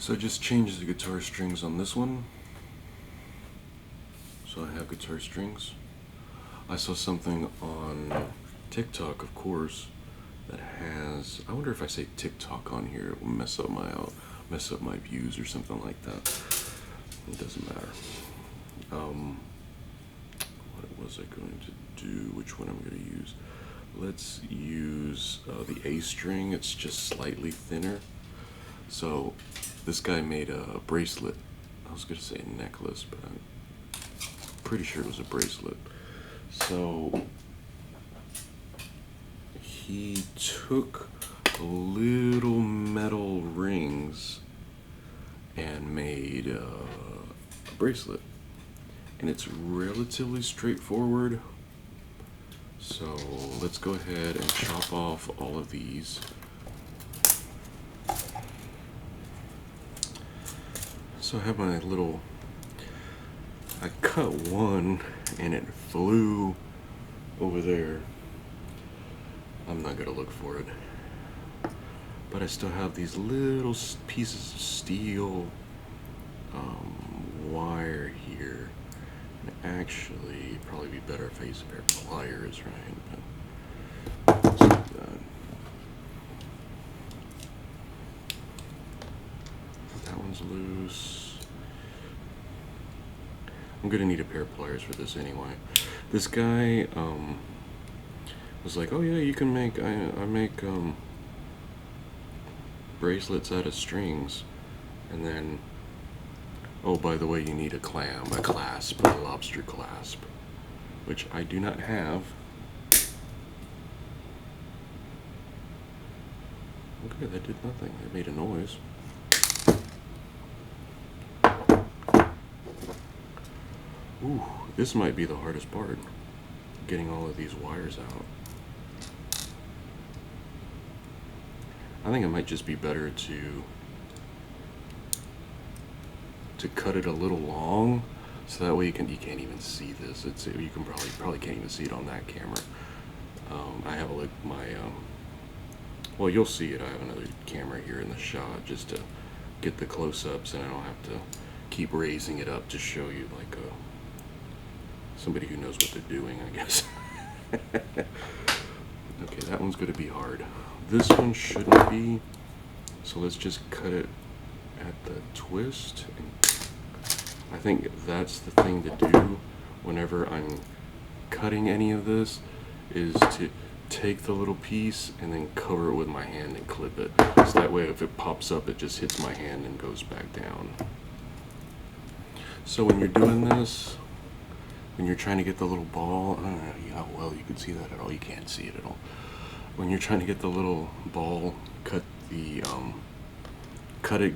So I just changed the guitar strings on this one. So I have guitar strings. I saw something on TikTok, of course, that has, I wonder if I say TikTok on here, it will mess up my views or something like that. It doesn't matter. What was I going to do? Which one I'm going to use? Let's use the A string. It's just slightly thinner. So this guy made a bracelet. I was going to say a necklace, but I'm pretty sure it was a bracelet. So he took little metal rings and made a bracelet. And it's relatively straightforward. So let's go ahead and chop off all of these. So I have my little, I cut one and it flew over there. I'm not gonna look for it. But I still have these little pieces of steel wire here. And actually, it'd probably be better if I use a pair of pliers, right? But let's do that. That one's loose. I'm gonna need a pair of pliers for this anyway. This guy was like, "Oh yeah, you can make I make bracelets out of strings," and then, oh, by the way, you need a clasp, a lobster clasp, which I do not have. Okay, that did nothing. It made a noise. Ooh, this might be the hardest part, getting all of these wires out. I think it might just be better to cut it a little long, so that way you can't even see this. You can probably can't even see it on that camera. I have well, you'll see it. I have another camera here in the shot just to get the close-ups, and I don't have to keep raising it up to show you like somebody who knows what they're doing, I guess. Okay, that one's going to be hard. This one shouldn't be, so let's just cut it at the twist. And I think that's the thing to do whenever I'm cutting any of this, is to take the little piece and then cover it with my hand and clip it. So that way if it pops up, it just hits my hand and goes back down. So when you're doing this, when you're trying to get the little ball, I don't know how well you can see that at all. You can't see it at all. When you're trying to get the little ball, cut it,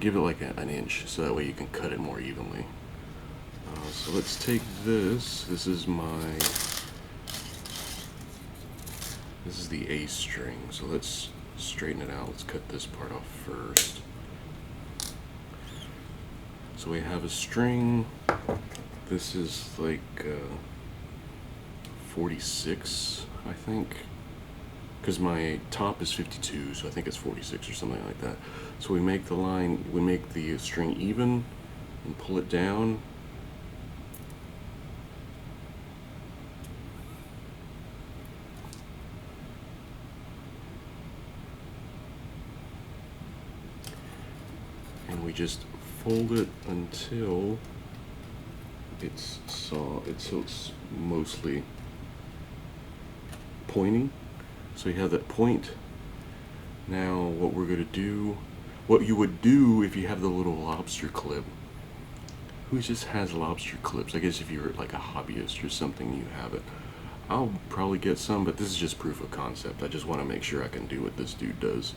give it like an inch, so that way you can cut it more evenly. So let's take this. This is the A string. So let's straighten it out. Let's cut this part off first. So we have a string. This is like 46, I think, because my top is 52, so I think it's 46 or something like that. So we make the line, we make the string even and pull it down. And we just fold it until so it's mostly pointing. So you have that point. Now what we're going to do, what you would do if you have the little lobster clip. Who just has lobster clips? I guess if you're like a hobbyist or something, you have it. I'll probably get some, but this is just proof of concept. I just want to make sure I can do what this dude does.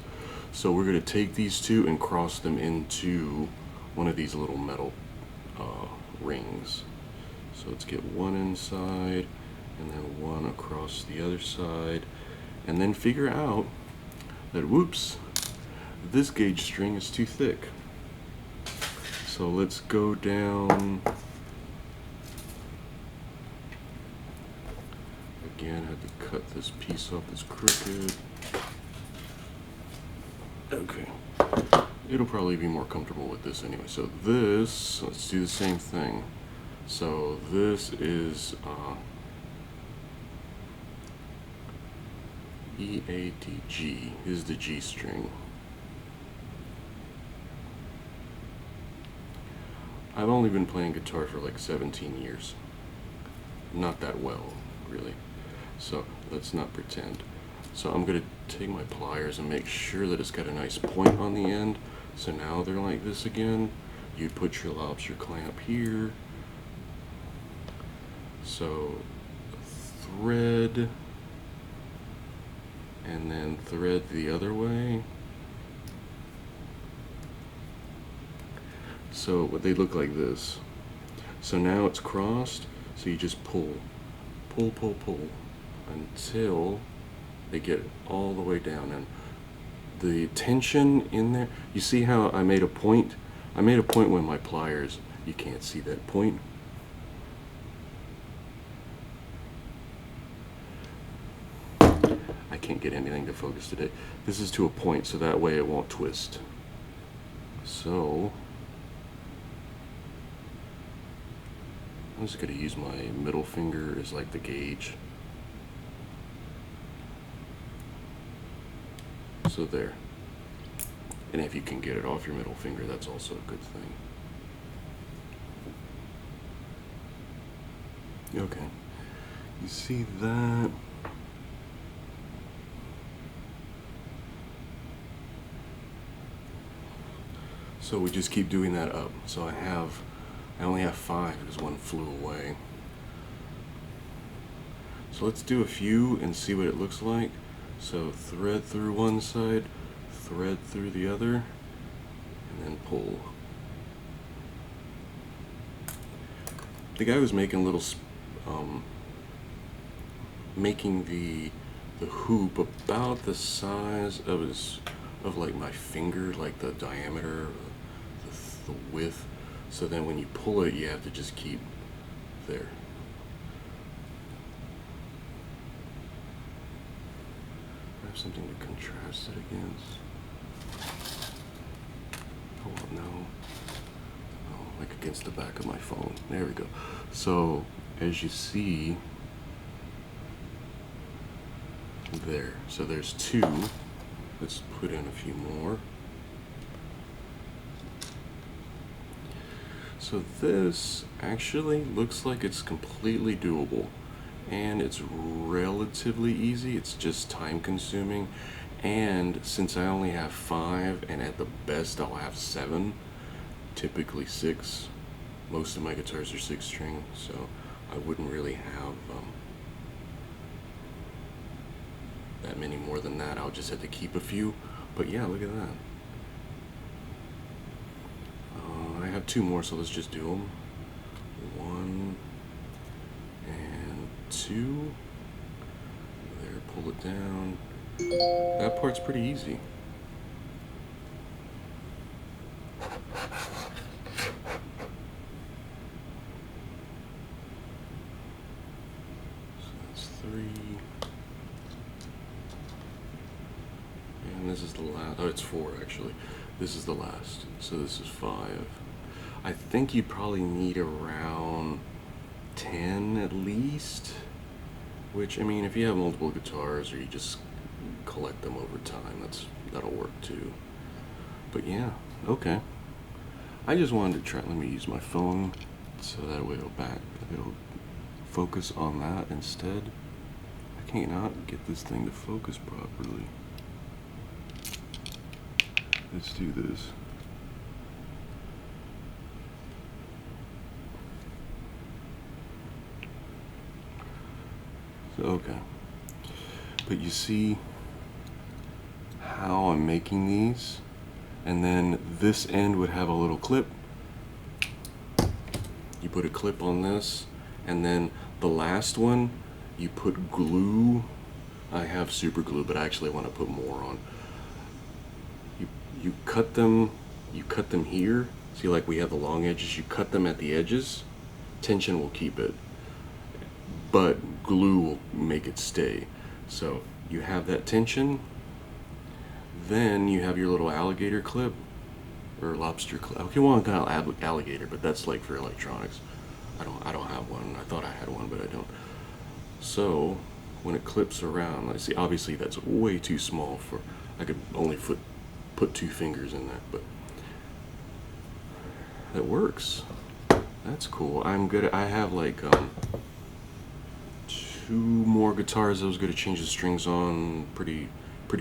So we're going to take these two and cross them into one of these little metal rings. So let's get one inside and then one across the other side, and then figure out that, whoops, this gauge string is too thick. So let's go down. Again, I had to cut this piece off that's crooked. Okay. it'll probably be more comfortable with this anyway. So this, let's do the same thing. So this is E, A, D, G is the G string. I've only been playing guitar for like 17 years. Not that well, really. So let's not pretend. So I'm gonna take my pliers and make sure that it's got a nice point on the end. So now they're like this again. You put your lobster clamp here. So thread, and then thread the other way. So they look like this. So now it's crossed, so you just pull, pull, pull, pull, until they get all the way down. And the tension in there, you see how I made a point? I made a point with my pliers. You can't see that point. I can't get anything to focus today. This is to a point, so that way it won't twist. So I'm just going to use my middle finger as like the gauge. So there. And if you can get it off your middle finger, that's also a good thing. Okay. You see that? So we just keep doing that up. So I only have 5 because one flew away. So let's do a few and see what it looks like. So thread through one side, thread through the other, and then pull. The guy was making little, making the hoop about the size of like my finger, like the diameter, the width. So then when you pull it, you have to just keep there. I have something to contrast it against. Oh no. Oh, like against the back of my phone. There we go. So as you see, there. So there's 2. Let's put in a few more. So this actually looks like it's completely doable, and it's relatively easy. It's just time consuming, and since I only have 5 and at the best I'll have 7, typically 6, most of my guitars are 6 string, so I wouldn't really have that many more than that. I'll just have to keep a few. But yeah, look at that. I have 2 more, so let's just do them. 1 and 2. There, pull it down. That part's pretty easy. So that's 3. And this is the last. Oh, it's 4 actually. This is the last. So this is 5. I think you probably need around 10 at least. Which, I mean, if you have multiple guitars or you just collect them over time, that'll work too. But yeah, okay. I just wanted to try. Let me use my phone so that way it'll focus on that instead. I can't not get this thing to focus properly. Let's do this. So, okay. But you see how I'm making these? And then this end would have a little clip. You put a clip on this, and then the last one, you put glue. I have super glue, but I actually want to put more on. You cut them here. See, like we have the long edges, you cut them at the edges. Tension will keep it, but glue will make it stay. So you have that tension, then you have your little alligator clip, or lobster clip. Okay, well, I got alligator, but that's like for electronics. I don't have one. I thought I had one, but I don't. So when it clips around, let's see. Obviously, that's way too small for. I could only put 2 fingers in that, but that works. That's cool. I'm good. I have like 2 more guitars I was gonna change the strings on pretty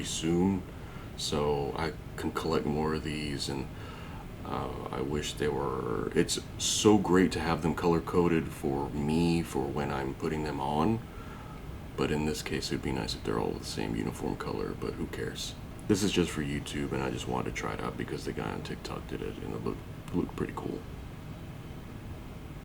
soon, so I can collect more of these. And I wish they were. It's so great to have them color coded for me for when I'm putting them on. But in this case, it'd be nice if they're all the same uniform color. But who cares? This is just for YouTube, and I just wanted to try it out because the guy on TikTok did it, and it looked pretty cool.